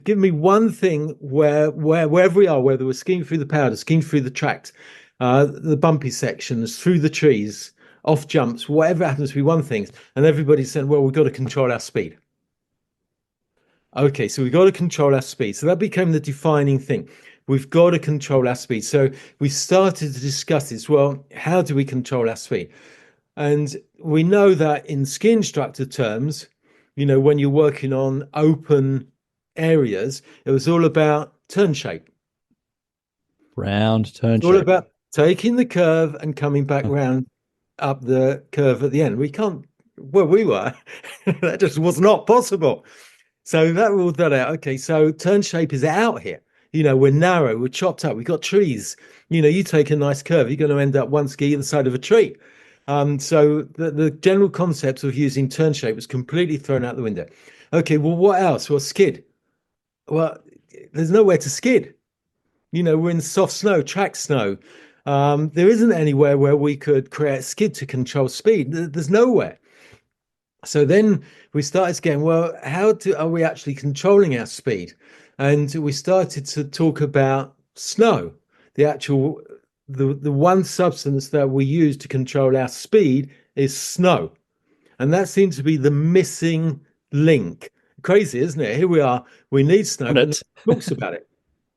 Give me one thing where wherever we are, whether we're skiing through the powder, skiing through the tracks, the bumpy sections, through the trees, off jumps, whatever happens to be one thing, and everybody's saying, well, we've got to control our speed. Okay, so we've got to control our speed. So that became the defining thing. We've got to control our speed. So we started to discuss this. Well, how do we control our speed? And we know that in ski instructor terms, when you're working on open areas, it was all about turn shape. Round turn It's all shape. about taking the curve and coming back round up the curve at the end. We can't, well, we were, that just was not possible. So that ruled that out. Okay, so turn shape is out here. We're narrow, we're chopped up, we've got trees. You take a nice curve, you're going to end up one ski either side of a tree. So the general concept of using turn shape was completely thrown out the window. Okay, well, what else? Well, skid. Well, there's nowhere to skid. We're in soft snow, track snow. There isn't anywhere where we could create skid to control speed. There's nowhere. So then we started going, well, are we actually controlling our speed? And we started to talk about snow, the actual, the one substance that we use to control our speed is snow. And that seems to be the missing link. Crazy, isn't it? Here we are. We need snow, On but no it. one talks about it.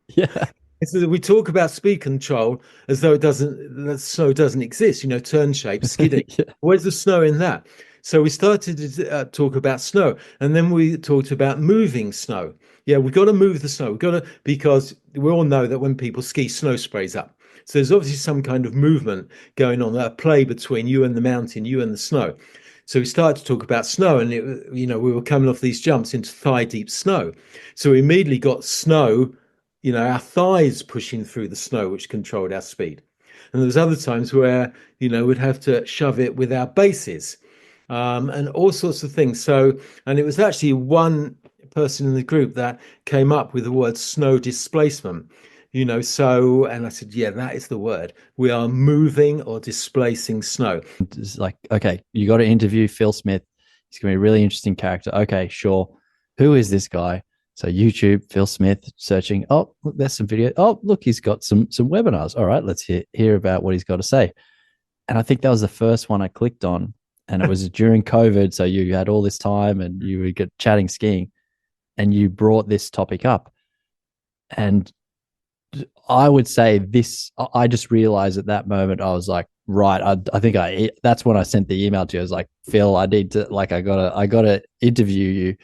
Yeah. So we talk about speed control as though the snow doesn't exist, turn shape, skidding. Yeah. Where's the snow in that? So we started to talk about snow, and then we talked about moving snow. Yeah, we've got to move the snow. We've got to, because we all know that when people ski, snow sprays up. So there's obviously some kind of movement going on, a play between you and the mountain, you and the snow. So we started to talk about snow, and we were coming off these jumps into thigh deep snow. So we immediately got snow, our thighs pushing through the snow, which controlled our speed. And there was other times where, we'd have to shove it with our bases, and all sorts of things. So, and it was actually one person in the group that came up with the word snow displacement. And I said, yeah, that is the word. We are moving or displacing snow. It's like, okay, you got to interview Phil Smith. He's going to be a really interesting character. Okay, sure. Who is this guy? So YouTube, Phil Smith, searching. Oh, look, there's some video. Oh, look, he's got some webinars. All right, let's hear about what he's got to say. And I think that was the first one I clicked on, and it was during COVID. So you had all this time, and you were chatting skiing, and you brought this topic up. And I would say this. I just realized at that moment, I was like, right. I think that's when I sent the email to you. I was like, Phil, I need to, like, I gotta interview you.